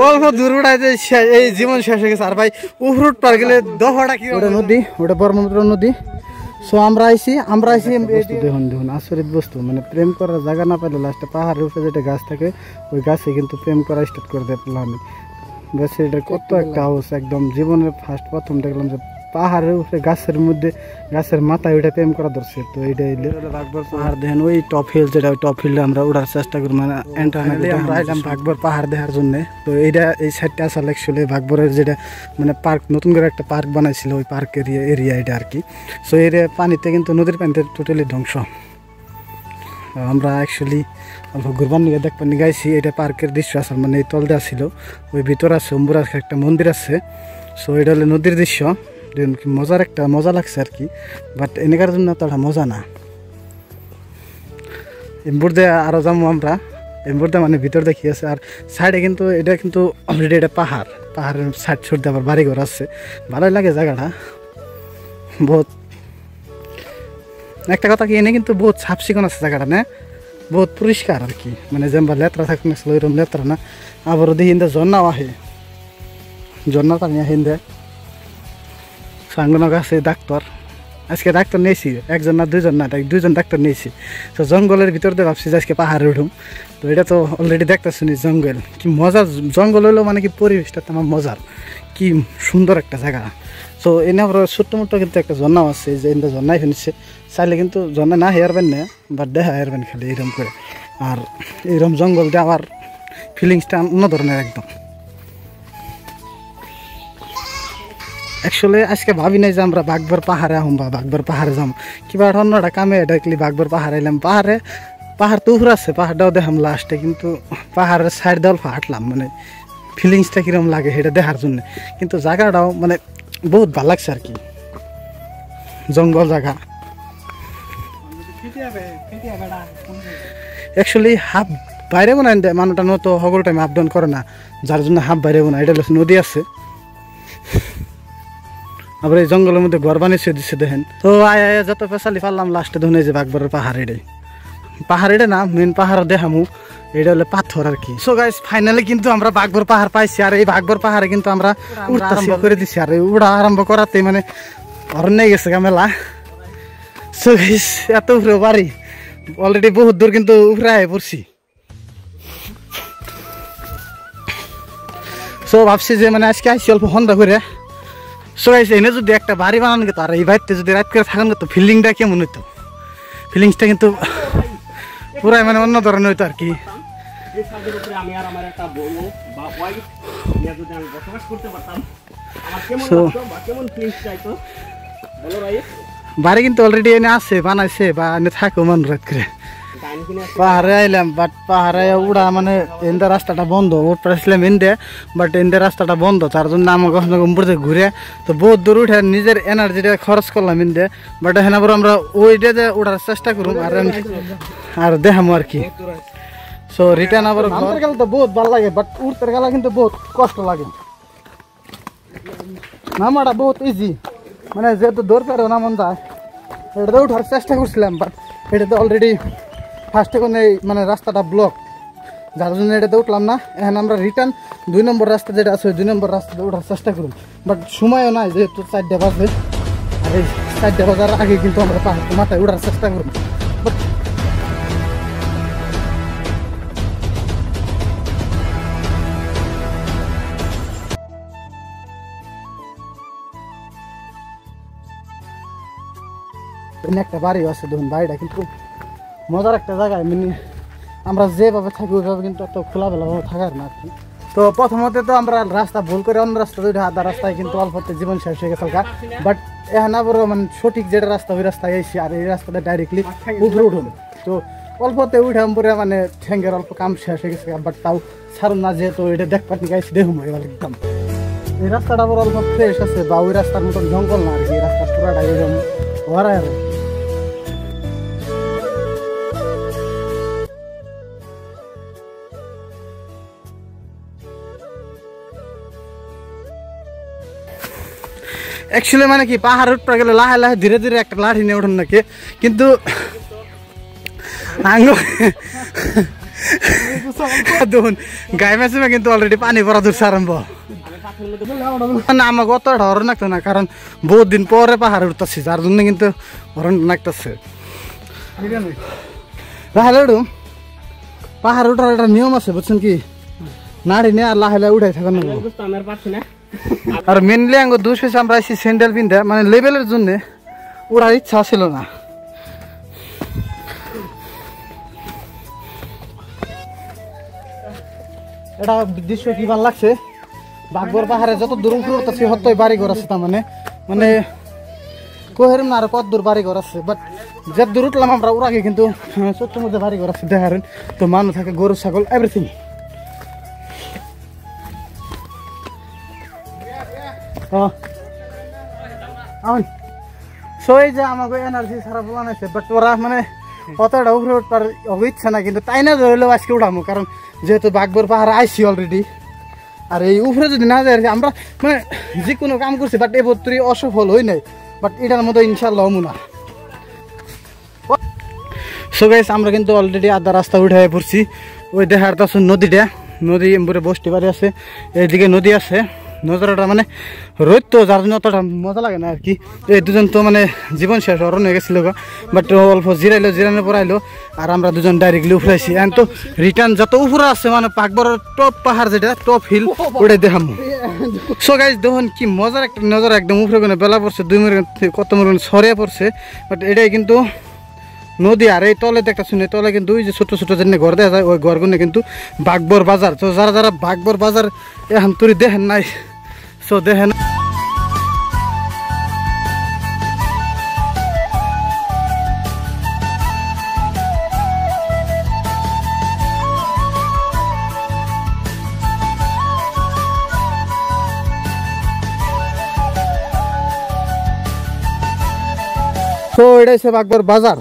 অল্প দূর উঠাইতে এই জীবন শেষ হয়ে গেছে। আর ভাই উফরুট পার গেলে দহটা কি ওটা নদী, ওটা ব্রহ্মপুত্র নদী। সো আমরা আইছি দেখুন দেখুন আচরিত বস্তু, মানে প্রেম করার জায়গা না পাইলে লাস্টে পাহাড়ের উপরে যেটা গাছ থাকে ওই গাছে কিন্তু প্রেম করা স্টার্ট করে দিলাম আমি। গাছের এটা কত একটা হাউস, একদম জীবনের ফার্স্ট প্রথম দেখলাম যে পাহাড়ের উপরে গাছের মধ্যে গাছের মাথায় ওইটা প্রেম করা ধরছে। তো এইটা বাঘবর পাহাড় দেখেন, ওই টপ হিল যেটা ওই টপ হিলে আমরা উঠার চেষ্টা করি, মানে আমরা আইলাম বাঘবর পাহাড় দেখার জন্য। তো এইটা এই সাইডটা আসলে অ্যাকচুয়ালি বাঘবরের যেটা মানে পার্ক, নতুন করে একটা পার্ক বানাইছিল, ওই পার্কের এরিয়া এটা আর কি। সো এর পানিতে কিন্তু নদীর পানিতে টোটালি ধ্বংস। আমরা অ্যাকচুয়ালি অল্প ঘুরবার নিয়ে দেখবার নিয়ে গাইছি। এটা পার্কের দৃশ্য আসলে, মানে এই তল দেওয়া ছিল, ওই ভিতর আছে অম্বুরা একটা মন্দির আছে। সো এটা হলো নদীর দৃশ্য, মজার একটা মজা লাগছে আর কি। বাট এনেকার জন্য তো মজা না। এম্বুর দিয়ে আরও যাবো আমরা, এম্বুর দিয়ে মানে ভিতর দেখি আছে। আর সাইডে কিন্তু এটা কিন্তু অলরেডি এটা পাহাড়ের সাইড ছড়তে আবার বাড়িঘর আছে। ভালোই লাগে জায়গাটা বহুত। একটা কথা কি, এনে কিন্তু বহুত সাফ সিকন আছে জায়গাটা, না বহুত পরিষ্কার আর কি, মানে যেমন লেত্রা থাকতে না ওইরকম লেত্রা না। আবারও দেখি হিন্দে ঝর্ণাও আহে, ঝর্ণা পানি হিন্দে সাঙ্গনক আছে ডাক্তার। আজকে ডাক্তার নিয়েছি, একজন না দুইজন না, দুইজন ডাক্তার নিয়েছি। তো জঙ্গলের ভিতর দিয়ে ভাবছি যে আজকে পাহাড়ে উঠুম। তো এটা তো অলরেডি দেখতে শুনি জঙ্গল কি মজার, জঙ্গল হইলেও মানে কি পরিবেশটা তোমার মজার, কি সুন্দর একটা জায়গা। সো এনে আবার ছোট্ট মোটো কিন্তু একটা ঝর্ণাও আছে, যে এনে ঝর্ণাই শুনিছে। চাইলে কিন্তু ঝর্ণা না হেয়ারবেন না, বাট দেখা হেয়ারবেন খালি এরকম করে। আর এইরকম জঙ্গল দিয়ে আবার ফিলিংসটা অন্য ধরনের একদম। অ্যাকচুয়ালি আজকে ভাবি নাই যে আমরা বাঘবর পাহাড়ে আহম বা বাঘবর পাহাড়ে যাম, কিবা অন্যটা কামে ডাকলি বাঘবর পাহাড়ে এলাম। পাহাড় তো উপরে আছে, পাহাড়টাও দেখাম লাস্টে, কিন্তু পাহাড়ের সাইড দিয়ে অল্প হাঁটলাম, মানে ফিলিংসটা কীরকম লাগে সেটা দেখার জন্য। কিন্তু জায়গাটাও মানে বহুত ভালো লাগছে আর কি, জঙ্গল জায়গা। অ্যাকচুয়ালি হাফ বাইরে বোনাই মানুষটা নত সকল টাইম আপ ডাউন করে না, যার জন্য হাফ বাইরে বোনা। এটা নদী আছে, আবার এই জঙ্গলের মধ্যে ঘর বানিয়েছে দিচ্ছে দেখেন। তো আয় যত পেশালি পারলাম লাস্টে ধরে যে বাঘবরের পাহাড় এটা না, মেন পাহাড় দেখামু, এটা হলো পাথর আর কি। সো গাইস ফাইনালি কিন্তু আমরা বাঘবর পাহাড় পাইছি। আর এই বাঘবর পাহাড়ে কিন্তু আমরা আরম্ভ করে দিচ্ছি। আর এই উড়া আরম্ভ করাতে মানে অরণ্যে গেছে মেলা। সো গাইস এত উপরে বাড়ি অলরেডি বহুত দূর কিন্তু উপরে আয় পড়ছি। সো ভাবছি যে মানে আজকে আসছি অল্প সন্ধ্যা করে। সো গাইস এনে যদি একটা বাড়ি বানানো যেত, আর এই বাড়িতে যদি রাত করে থাকানো যেত, ফিলিংটা কেমন হইতো, ফিলিংসটা কিন্তু পুরাই মানে অন্য ধরনের হইতো আর কি। বাড়ি কিন্তু অলরেডি এনে আছে, বানাইছে বা এনে থাকো মানুষ রাত করে। পাহাড়ে আইলাম, বাট পাহাড়ে উড়া মানে এনদের রাস্তাটা বন্ধ, উঠছিলাম এনদে, বাট এনদের রাস্তাটা বন্ধ। তার জন্য আমাকে উপরে ঘুরে তো বহুত দূর উঠে নিজের এনার্জিটা খরচ করলাম এনদে। বাট এখানে আবার আমরা ওইটা যে উঠার চেষ্টা করুম আর দেখামো আর কি। সো রিটার্ন আবার ঘর গেলে তো বহুত ভালো লাগে, বাট উঠতে গেলে কিন্তু বহুত কষ্ট লাগে। নামাটা বহুত ইজি, মানে যেহেতু দৌড় পেরেও নামন যায়, এটাতে উঠার চেষ্টা করছিলাম, বাট এটাতে অলরেডি ফার্স্টে কোনো মানে রাস্তাটা ব্লক, যার জন্য এটাতে উঠলাম না। এখন আমরা রিটার্ন 2 নম্বর রাস্তা যেটা আছে 2 নম্বর রাস্তাতে ওঠার চেষ্টা করুন, বাট সময়ও নাই, যেহেতু 4টা বাজে। আর এই 4টা বাজার আগে কিন্তু আমরা পাহাড় মাথায় ওঠার চেষ্টা করুন। বাট একটা বাড়িও আছে দেখুন, বাড়িটা কিন্তু মজার একটা জায়গায়, মানে আমরা যেভাবে থাকি ওইভাবে কিন্তু এত খোলামেলাভাবে থাকার না আর কি। তো প্রথমত তো আমরা রাস্তা ভুল করে অন্য রাস্তা দুইটা আধা রাস্তায় কিন্তু অল্পতে জীবন শেষ হয়ে গেছে। বাট এখন আবার মানে সঠিক যেটা রাস্তা ওই রাস্তায় এসেছি, আর এই রাস্তাটা ডাইরেক্টলি উপরে উঠুন। তো অল্পতে উঠাম পরে মানে ঠ্যাঙ্গের অল্প কাম শেষ হয়ে গেছে, বাট তাও ছাড়ুন না, যেহেতু এটা দেখবার নিয়ে গাইছি দেখুন এবার একদম। এই রাস্তাটা আবার অল্প ফ্রেশ আছে, বা ওই রাস্তার মতন জঙ্গল না আর কি, এই রাস্তা পুরাটা এরকম ভরা আর অ্যাকচুয়ালি মানে কি পাহাড় উঠতে গেলে লাহে লাহে ধীরে ধীরে একটা লাঠি নিয়ে উঠুন নাকি, কিন্তু দেখুন গায়ে মেসে কিন্তু অলরেডি পানি পড়া ধরছে আরম্ভ না আমাকে অত হরণ লাগতো না কারণ বহুত দিন পরে পাহাড়ে উঠতেছি যার জন্য কিন্তু হরণ লাগতেছে লাহে উঠুম পাহাড়ে উঠার একটা নিয়ম আছে বুঝছেন কি নাড়ি নিয়ে আর লাহে লাহে উঠাই থাকেন আর মেনলি আঙ্গ দুষ হয়েছে আমরা আইসি স্যান্ডেল পিনতে মানে লেভেলের জন্য ওরার ইচ্ছা ছিল না এটা দৃশ্য কি ভালো লাগছে বাঘবর পাহাড়ে যত দূর উপরে উঠতেছি হতই বাড়ি ঘর আছে তার মানে মানে কোহেরম না আর কত দূর বাড়ি ঘর আছে বাট যে দূর উঠলাম আমরা ওর আগে কিন্তু ছোট্ট মধ্যে বাড়ি ঘর আছে দেখারেন তো মানুষ থাকে গরু ছাগল এভরিথিং সো এই যে আমাকে এনার্জি সারা বলা নাইছে বাট ওরা মানে অতটা উপরে উঠবার ইচ্ছা না কিন্তু তাই না ধরলেও আজকে উঠামো কারণ যেহেতু বাঘবর পাহাড়ে আইসি অলরেডি আর এই উপরে যদি না যায় আমরা মানে যে কোনো কাম করছি বাট এ বত্তরি অসফল হই নাই বাট এটার মতো ইনশাল্লাহ হমু না সো গাইস আমরা কিন্তু অলরেডি আধা রাস্তা উঠে পড়ছি ওই দেখার তো নদীটা নদী এমপুরে বসতে পারি আছে এইদিকে নদী আছে নজরটা মানে রোদ তো যার জন্য অতটা মজা লাগে না আর কি এই দুজন তো মানে জীবন শেষ অরণ্য হয়ে গেছিল বাট অল্প জিরাইলো জিরানো পড়াইলো আর আমরা দুজন ডাইরেক্টলি উফরাইছি এখন তো রিটার্ন যত উপরে আছে মানে বাঘবরের টপ পাহাড় যেটা টপ হিল ওটাই দেখাম সো গাইস দেখুন কি মজার একটা নজর একদম উপরে কোনো বেলা পড়ছে 2 মিনিট কত মিনিট ছড়িয়ে পড়ছে বাট এটাই কিন্তু নদী আর এই তলে একটা শুনে তলে কিন্তু ওই যে ছোট ছোট যে ঘর দেখা যায় ওই ঘরগুলো কিন্তু বাঘবর বাজার তো যারা যারা বাঘবর বাজার এখন তুই দেখেন নাই সো দেখেন তো এটা হচ্ছে বাঘবর বাজার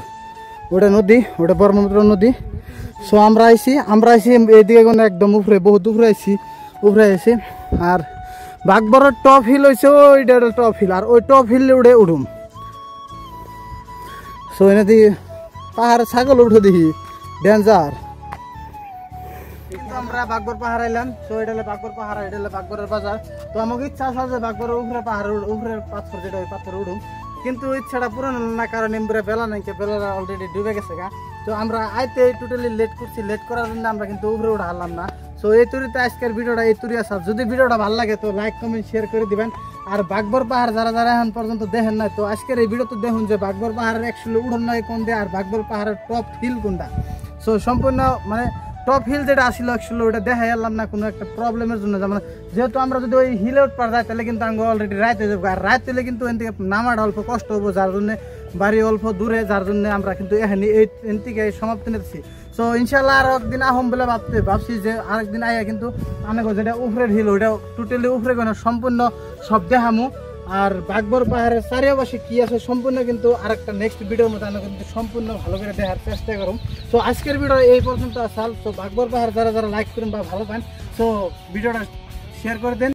ওটা নদী ওটা ব্রহ্মপুত্র নদী সো আমরা আইছি এইদিকে কোনো একদম উপরে বহুত উপরে আইছি আর বাঘবরের টপ হিল হয়েছে ওইটা টপ হিল আর ওই টপ হিল উঠে উঠুম সো এনে দি পাহাড়ে ছাগল উঠে দেখি ডেঞ্জার কিন্তু আমরা বাঘবর পাহাড় আইলাম তো এটা হলো বাঘবর পাহাড় এটা হলো বাঘবরের বাজার তো আমাকে ইচ্ছা আছে যে বাঘবরের উপরে পাহাড় উপরে পাথর যেটা ওই পাথর উঠুম কিন্তু ইচ্ছাটা পূরণ হল না কারণ এমপুরে বেলা নাই বেলা অলরেডি ডুবে গেছে গা তো আমরা আইতে টোটালি লেট করছি লেট করার জন্য আমরা কিন্তু উপরে উঠে হারলাম না সো এই তুরিতে আজকের ভিডিওটা এই তুরি আসা যদি ভিডিওটা ভালো লাগে তো লাইক কমেন্ট শেয়ার করে দিবেন আর বাঘবর পাহাড় যারা যারা এখন পর্যন্ত দেখেন না তো আজকের এই ভিডিওতে দেখুন যে বাঘবর পাহাড়ের অ্যাকচুয়ালি উড়ন নয় কোন দিয়ে আর বাঘবর পাহাড়ের টপ হিল কোনটা সো সম্পূর্ণ মানে টপ হিল যেটা আসছিল অ্যাকচুয়ালি ওটা দেখা এলাম না কোনো একটা প্রবলেমের জন্য যেমন যেহেতু আমরা যদি ওই হিলে উঠতে যাই তাহলে কিন্তু আমরা অলরেডি রাতে যাবো আর রাত হলে কিন্তু এন থেকে নামাটা অল্প কষ্ট হবো যার জন্য বাড়ি অল্প দূরে যার জন্য আমরা কিন্তু এখানে এন থেকে সমাপ্তি নিতেছি সো ইনশাল্লাহ আর একদিন আহম বলে ভাবছি যে আরেকদিন আইয়া কিন্তু অনেক যেটা উপরের হিল ওইটা টোটালি উপরে কোনো সম্পূর্ণ সব দেখামু আর বাঘবর পাহাড়ের চারিপাশে কি আছে সম্পূর্ণ কিন্তু আরেকটা নেক্সট ভিডিওর মধ্যে আমরা কিন্তু সম্পূর্ণ ভালো করে দেখার চেষ্টা করুন তো আজকের ভিডিও এই পর্যন্ত আসাল তো বাঘবর পাহাড় যারা যারা লাইক করেন বা ভালো পান তো ভিডিওটা শেয়ার করে দেন